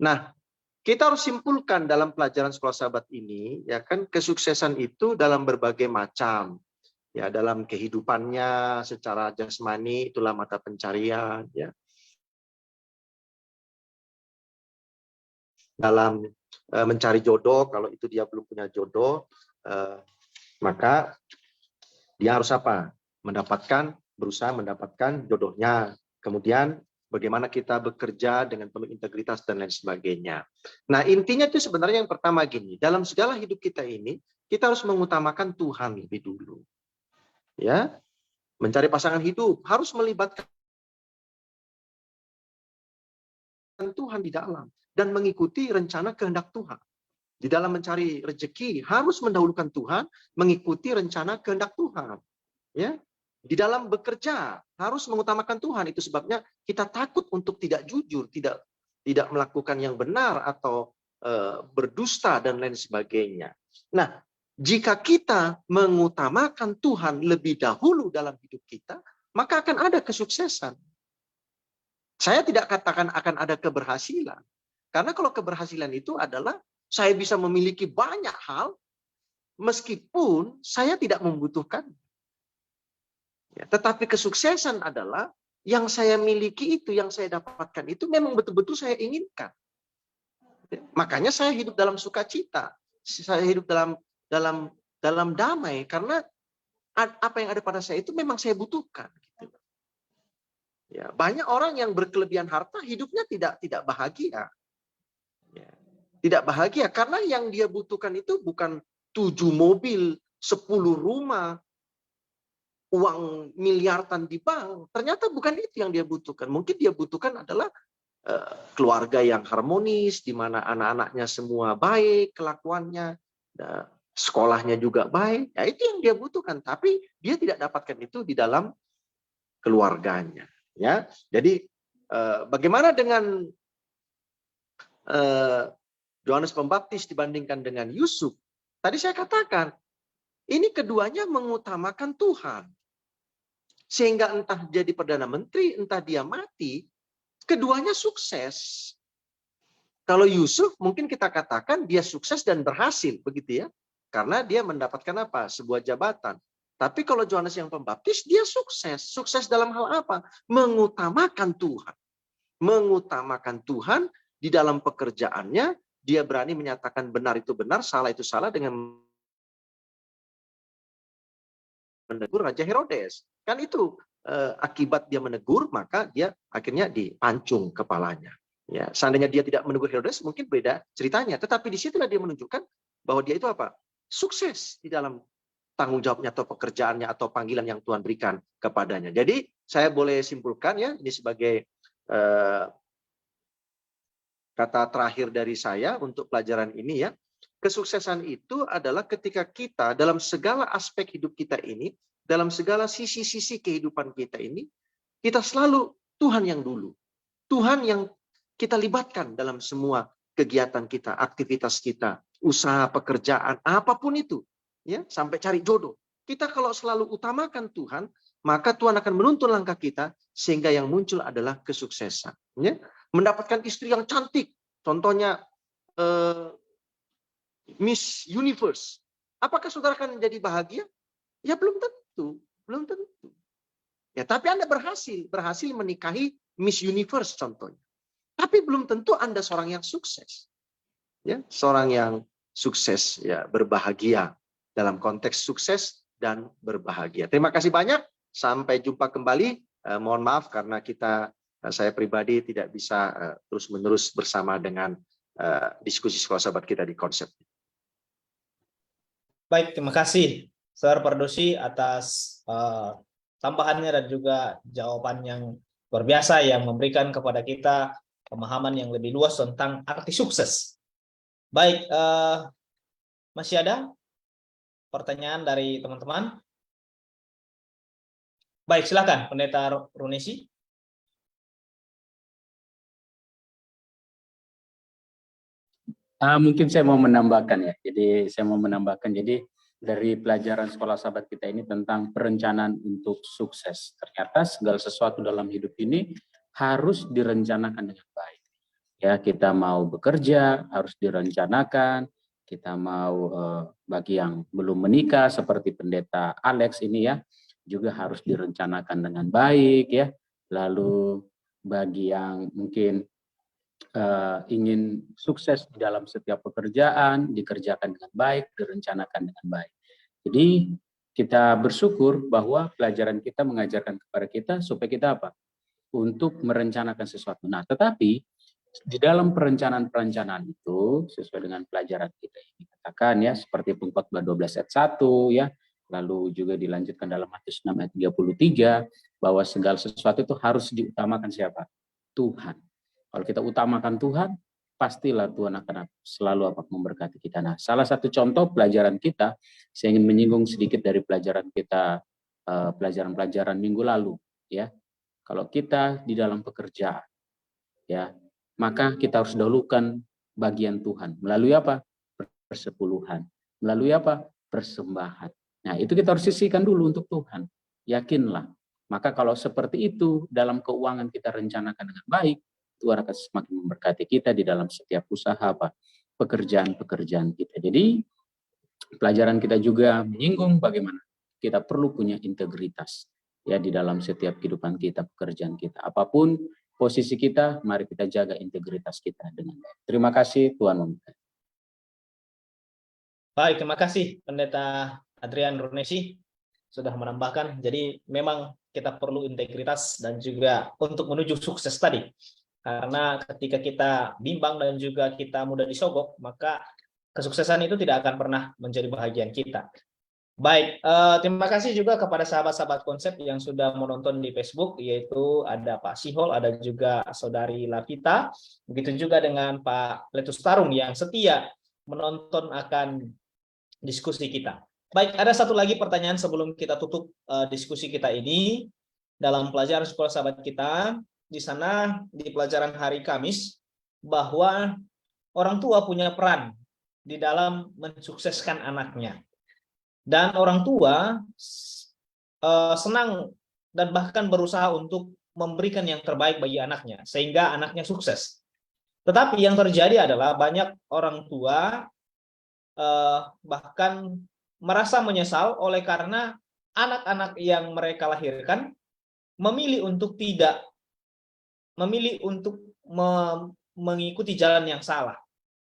Nah, kita harus simpulkan dalam pelajaran sekolah sahabat ini, ya kan, kesuksesan itu dalam berbagai macam. Ya, dalam kehidupannya secara jasmani itulah mata pencarian, ya. Dalam mencari jodoh, kalau itu dia belum punya jodoh, maka dia harus apa? Berusaha mendapatkan jodohnya. Kemudian bagaimana kita bekerja dengan penuh integritas dan lain sebagainya. Nah, intinya itu sebenarnya yang pertama gini, dalam segala hidup kita ini, kita harus mengutamakan Tuhan lebih dulu. Ya, mencari pasangan hidup harus melibatkan Tuhan di dalam dan mengikuti rencana kehendak Tuhan. Di dalam mencari rezeki harus mendahulukan Tuhan, mengikuti rencana kehendak Tuhan. Ya, di dalam bekerja harus mengutamakan Tuhan. Itu sebabnya kita takut untuk tidak jujur, tidak melakukan yang benar atau berdusta dan lain sebagainya. Nah, jika kita mengutamakan Tuhan lebih dahulu dalam hidup kita, maka akan ada kesuksesan. Saya tidak katakan akan ada keberhasilan. Karena kalau keberhasilan itu adalah saya bisa memiliki banyak hal meskipun saya tidak membutuhkan. Ya, tetapi kesuksesan adalah yang saya miliki itu, yang saya dapatkan itu memang betul-betul saya inginkan. Ya, makanya saya hidup dalam sukacita. Saya hidup dalam damai karena apa yang ada pada saya itu memang saya butuhkan. Gitu. Ya, banyak orang yang berkelebihan harta hidupnya tidak bahagia. Ya, tidak bahagia karena yang dia butuhkan itu bukan 7 mobil, 10 rumah, uang miliaran di bank. Ternyata bukan itu yang dia butuhkan. Mungkin dia butuhkan adalah keluarga yang harmonis, di mana anak-anaknya semua baik kelakuannya, sekolahnya juga baik. Ya, itu yang dia butuhkan. Tapi dia tidak dapatkan itu di dalam keluarganya. Ya, jadi bagaimana dengan Yohanes Pembaptis dibandingkan dengan Yusuf? Tadi saya katakan, ini keduanya mengutamakan Tuhan. Sehingga entah jadi Perdana Menteri, entah dia mati, keduanya sukses. Kalau Yusuf mungkin kita katakan dia sukses dan berhasil, begitu ya. Karena dia mendapatkan apa? Sebuah jabatan. Tapi kalau Yohanes yang Pembaptis, dia sukses. Sukses dalam hal apa? Mengutamakan Tuhan. Mengutamakan Tuhan di dalam pekerjaannya, dia berani menyatakan benar itu benar, salah itu salah dengan menegur Raja Herodes. Kan itu akibat dia menegur, maka dia akhirnya dipancung kepalanya. Ya, seandainya dia tidak menegur Herodes, mungkin beda ceritanya. Tetapi disitulah dia menunjukkan bahwa dia itu apa? Sukses di dalam tanggung jawabnya atau pekerjaannya atau panggilan yang Tuhan berikan kepadanya. Jadi saya boleh simpulkan ya, ini sebagai kata terakhir dari saya untuk pelajaran ini ya. Kesuksesan itu adalah ketika kita dalam segala aspek hidup kita ini, dalam segala sisi-sisi kehidupan kita ini, kita selalu Tuhan yang dulu. Tuhan yang kita libatkan dalam semua kegiatan kita, aktivitas kita, usaha, pekerjaan, apapun itu. Ya, sampai cari jodoh. Kita kalau selalu utamakan Tuhan, maka Tuhan akan menuntun langkah kita sehingga yang muncul adalah kesuksesan. Ya. Mendapatkan istri yang cantik, contohnya Miss Universe. Apakah saudara akan menjadi bahagia? Ya belum tentu, belum tentu. Ya, tapi Anda berhasil menikahi Miss Universe contohnya. Tapi belum tentu Anda seorang yang sukses. Ya, seorang yang sukses ya, berbahagia dalam konteks sukses dan berbahagia. Terima kasih banyak. Sampai jumpa kembali. Mohon maaf karena saya pribadi tidak bisa terus-menerus bersama dengan diskusi sekolah sahabat kita di konsep. Baik, terima kasih Saudara Pardosi atas tambahannya dan juga jawaban yang luar biasa yang memberikan kepada kita pemahaman yang lebih luas tentang arti sukses. Baik, masih ada pertanyaan dari teman-teman? Baik, silakan Pendeta Runesi. Mungkin saya mau menambahkan ya. Jadi dari pelajaran sekolah sahabat kita ini tentang perencanaan untuk sukses. Ternyata segala sesuatu dalam hidup ini harus direncanakan dengan baik. Ya, kita mau bekerja harus direncanakan. Kita mau bagi yang belum menikah seperti Pendeta Alex ini ya, juga harus direncanakan dengan baik ya. Lalu bagi yang mungkin ingin sukses di dalam setiap pekerjaan, dikerjakan dengan baik, direncanakan dengan baik. Jadi kita bersyukur bahwa pelajaran kita mengajarkan kepada kita supaya kita apa? Untuk merencanakan sesuatu. Nah, tetapi di dalam perencanaan itu sesuai dengan pelajaran kita ini katakan ya, seperti Pengkhotbah 12 ayat 1 ya, lalu juga dilanjutkan dalam Matius 6 ayat 33 bahwa segala sesuatu itu harus diutamakan siapa? Tuhan. Kalau kita utamakan Tuhan, pastilah Tuhan akan selalu memberkati kita. Nah, salah satu contoh pelajaran kita, saya ingin menyinggung sedikit dari pelajaran kita, pelajaran-pelajaran minggu lalu. Ya, kalau kita di dalam pekerjaan, ya, maka kita harus dahulukan bagian Tuhan. Melalui apa? Persepuluhan. Melalui apa? Persembahan. Nah, itu kita harus sisihkan dulu untuk Tuhan. Yakinlah. Maka kalau seperti itu, dalam keuangan kita rencanakan dengan baik, Tuhan akan semakin memberkati kita di dalam setiap usaha pekerjaan-pekerjaan kita. Jadi pelajaran kita juga menyinggung bagaimana kita perlu punya integritas ya di dalam setiap kehidupan kita, pekerjaan kita. Apapun posisi kita, mari kita jaga integritas kita dengan baik. Terima kasih, Tuhan memberkati. Baik, terima kasih Pendeta Adrian Runesi sudah menambahkan. Jadi memang kita perlu integritas dan juga untuk menuju sukses tadi. Karena ketika kita bimbang dan juga kita mudah disogok, maka kesuksesan itu tidak akan pernah menjadi bahagian kita. Baik, terima kasih juga kepada sahabat-sahabat konsep yang sudah menonton di Facebook, yaitu ada Pak Sihol, ada juga Saudari Lavita, begitu juga dengan Pak Letus Tarung yang setia menonton akan diskusi kita. Baik, ada satu lagi pertanyaan sebelum kita tutup diskusi kita ini. Dalam pelajaran sekolah sahabat kita, di sana di pelajaran hari Kamis, bahwa orang tua punya peran di dalam mensukseskan anaknya. Dan orang tua senang dan bahkan berusaha untuk memberikan yang terbaik bagi anaknya, sehingga anaknya sukses. Tetapi yang terjadi adalah banyak orang tua bahkan merasa menyesal oleh karena anak-anak yang mereka lahirkan memilih untuk mengikuti jalan yang salah.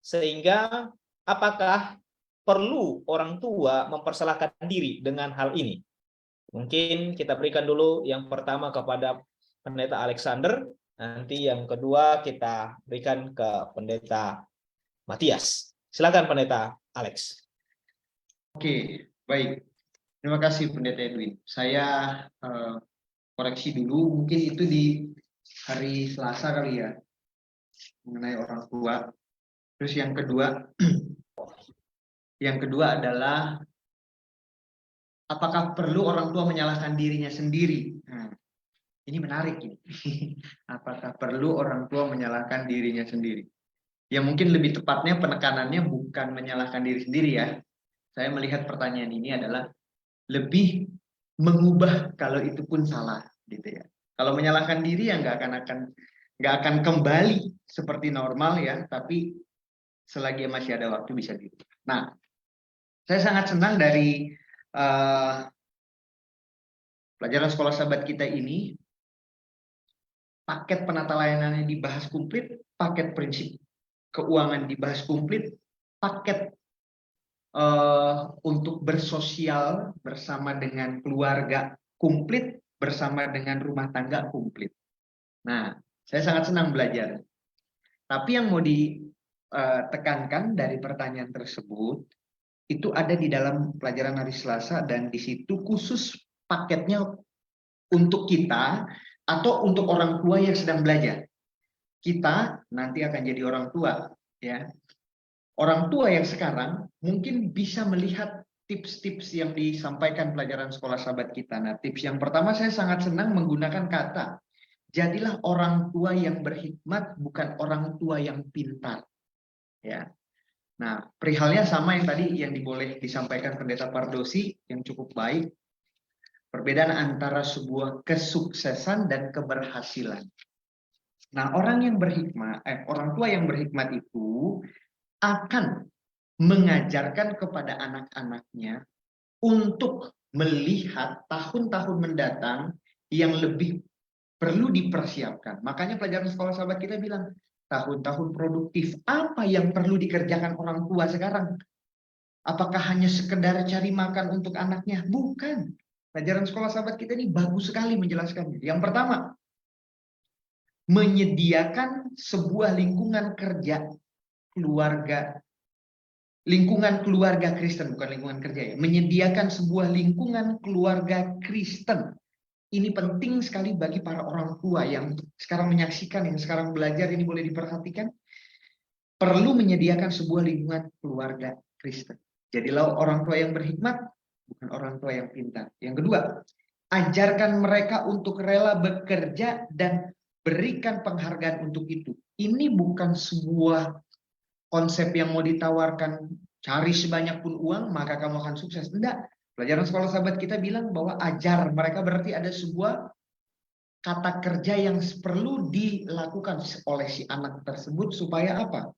Sehingga apakah perlu orang tua mempersalahkan diri dengan hal ini? Mungkin kita berikan dulu yang pertama kepada Pendeta Alexander, Nanti yang kedua kita berikan ke Pendeta Matias. Silakan Pendeta Alex. Oke, baik. Terima kasih Pendeta Edwin. Saya koreksi dulu, mungkin itu di hari Selasa kali ya, mengenai orang tua. Terus yang kedua adalah apakah perlu orang tua menyalahkan dirinya sendiri? Nah, ini menarik ini. Apakah perlu orang tua menyalahkan dirinya sendiri? Ya mungkin lebih tepatnya penekanannya bukan menyalahkan diri sendiri ya. Saya melihat pertanyaan ini adalah lebih mengubah kalau itu pun salah gitu ya. Kalau menyalahkan diri ya nggak akan kembali seperti normal ya, tapi selagi masih ada waktu bisa gitu. Nah, saya sangat senang dari pelajaran sekolah sahabat kita ini, paket penata layanannya dibahas komplit, paket prinsip keuangan dibahas komplit, paket untuk bersosial bersama dengan keluarga komplit, bersama dengan rumah tangga komplit. Nah, saya sangat senang belajar. Tapi yang mau ditekankan dari pertanyaan tersebut, itu ada di dalam pelajaran hari Selasa, dan di situ khusus paketnya untuk kita atau untuk orang tua yang sedang belajar. Kita nanti akan jadi orang tua, ya. Orang tua yang sekarang mungkin bisa melihat tips-tips yang disampaikan pelajaran sekolah sahabat kita. Nah, tips yang pertama saya sangat senang menggunakan kata, jadilah orang tua yang berhikmat, bukan orang tua yang pintar. Ya. Nah, perihalnya sama yang tadi yang boleh disampaikan Pendeta Pardosi yang cukup baik. Perbedaan antara sebuah kesuksesan dan keberhasilan. Nah, orang tua yang berhikmat itu akan mengajarkan kepada anak-anaknya untuk melihat tahun-tahun mendatang yang lebih perlu dipersiapkan. Makanya pelajaran sekolah sahabat kita bilang, tahun-tahun produktif. Apa yang perlu dikerjakan orang tua sekarang? Apakah hanya sekedar cari makan untuk anaknya? Bukan. Pelajaran sekolah sahabat kita ini bagus sekali menjelaskannya. Yang pertama, menyediakan sebuah lingkungan kerja lingkungan keluarga Kristen, bukan lingkungan kerja ya. Menyediakan sebuah lingkungan keluarga Kristen. Ini penting sekali bagi para orang tua yang sekarang menyaksikan, yang sekarang belajar, ini boleh diperhatikan. Perlu menyediakan sebuah lingkungan keluarga Kristen. Jadilah orang tua yang berhikmat, bukan orang tua yang pintar. Yang kedua, ajarkan mereka untuk rela bekerja dan berikan penghargaan untuk itu. Ini bukan sebuah konsep yang mau ditawarkan, cari sebanyak pun uang, maka kamu akan sukses. Tidak. Pelajaran sekolah sahabat kita bilang bahwa ajar mereka berarti ada sebuah kata kerja yang perlu dilakukan oleh si anak tersebut supaya apa?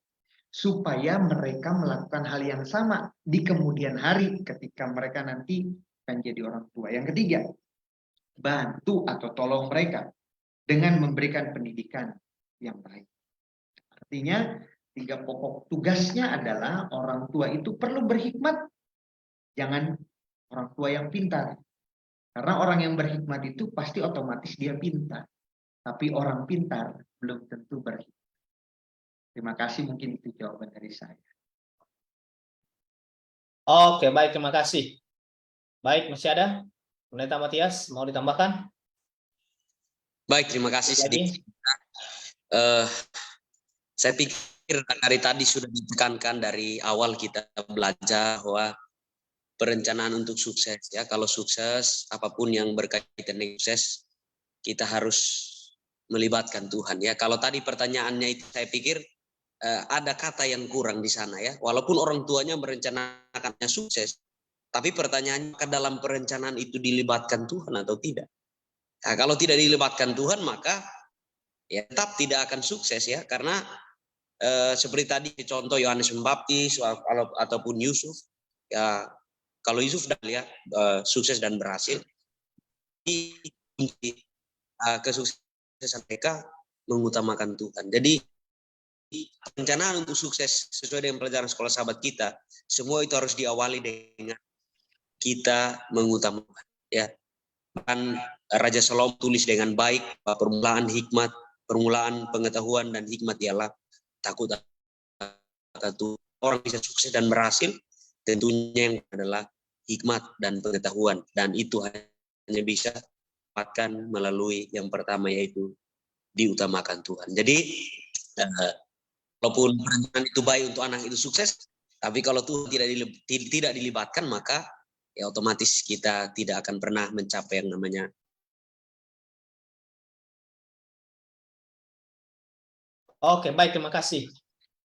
Supaya mereka melakukan hal yang sama di kemudian hari ketika mereka nanti akan jadi orang tua. Yang ketiga, bantu atau tolong mereka dengan memberikan pendidikan yang baik. Artinya, 3 pokok tugasnya adalah orang tua itu perlu berhikmat, jangan orang tua yang pintar. Karena orang yang berhikmat itu pasti otomatis dia pintar. Tapi orang pintar belum tentu berhikmat. Terima kasih, mungkin itu jawaban dari saya. Oke, baik, terima kasih. Baik, masih ada? Pendeta Matias, mau ditambahkan? Baik, terima kasih sedikit. Saya pikir dari tadi sudah ditekankan dari awal kita belajar bahwa perencanaan untuk sukses, ya, kalau sukses apapun yang berkaitan dengan sukses kita harus melibatkan Tuhan, ya. Kalau tadi pertanyaannya itu saya pikir ada kata yang kurang di sana, ya. Walaupun orang tuanya merencanakannya sukses, tapi pertanyaannya dalam perencanaan itu dilibatkan Tuhan atau tidak. Nah, kalau tidak dilibatkan Tuhan maka ya tetap tidak akan sukses, ya, karena seperti tadi contoh Yohanes Pembaptis ataupun Yusuf, ya, kalau Yusuf sudah lihat sukses dan berhasil, kesuksesan mereka mengutamakan Tuhan. Jadi perencanaan untuk sukses sesuai dengan pelajaran sekolah sahabat kita, semua itu harus diawali dengan kita mengutamakan, ya. Dan Raja Salomo tulis dengan baik, permulaan hikmat permulaan pengetahuan dan hikmat ialah takut akan Tuhan. Orang bisa sukses dan berhasil, tentunya yang adalah hikmat dan pengetahuan, dan itu hanya bisa dapatkan melalui yang pertama, yaitu diutamakan Tuhan. Jadi walaupun perencanaan itu baik untuk anak itu sukses, tapi kalau Tuhan tidak dilibatkan, maka ya otomatis kita tidak akan pernah mencapai yang namanya. Oke, baik, terima kasih.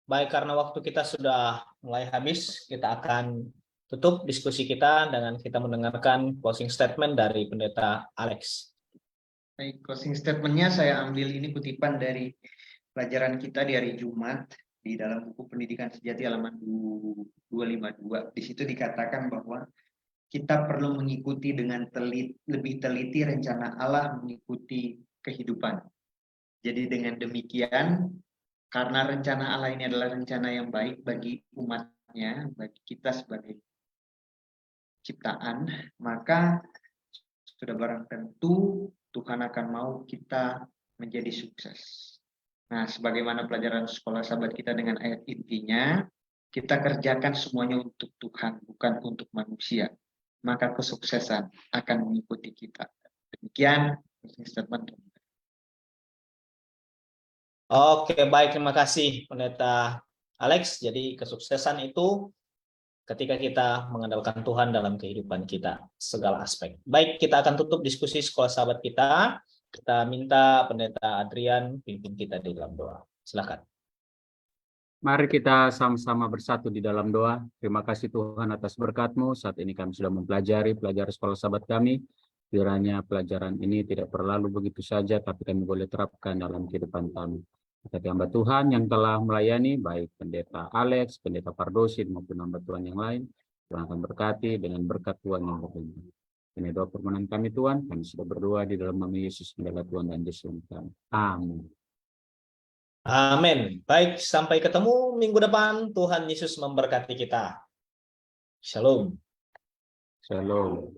Baik, karena waktu kita sudah mulai habis, kita akan tutup diskusi kita dengan kita mendengarkan closing statement dari Pendeta Alex. Baik, closing statement-nya saya ambil ini kutipan dari pelajaran kita di hari Jumat di dalam buku Pendidikan Sejati halaman 252. Di situ dikatakan bahwa kita perlu mengikuti dengan lebih teliti rencana Allah mengikuti kehidupan. Jadi dengan demikian, karena rencana Allah ini adalah rencana yang baik bagi umatnya, bagi kita sebagai ciptaan, maka sudah barang tentu Tuhan akan mau kita menjadi sukses. Nah, sebagaimana pelajaran sekolah sahabat kita dengan ayat intinya, kita kerjakan semuanya untuk Tuhan, bukan untuk manusia. Maka kesuksesan akan mengikuti kita. Demikian statement. Oke, baik, terima kasih Pendeta Alex. Jadi kesuksesan itu ketika kita mengandalkan Tuhan dalam kehidupan kita, segala aspek. Baik, kita akan tutup diskusi sekolah sahabat kita. Kita minta Pendeta Adrian pimpin kita di dalam doa. Silakan. Mari kita sama-sama bersatu di dalam doa. Terima kasih Tuhan atas berkat-Mu. Saat ini kami sudah mempelajari pelajaran sekolah sahabat kami. Kiranya pelajaran ini tidak berlalu begitu saja, tapi kami boleh terapkan dalam kehidupan kami. Tapi hamba Tuhan yang telah melayani, baik Pendeta Alex, Pendeta Pardosin, maupun hamba Tuhan yang lain, Tuhan akan berkati dengan berkat Tuhan yang berlimpah. Ini doa permohonan kami Tuhan, kami sudah berdoa di dalam nama Yesus, adalah Tuhan dan Yesus kami. Amin. Amin. Baik, sampai ketemu minggu depan. Tuhan Yesus memberkati kita. Shalom. Shalom.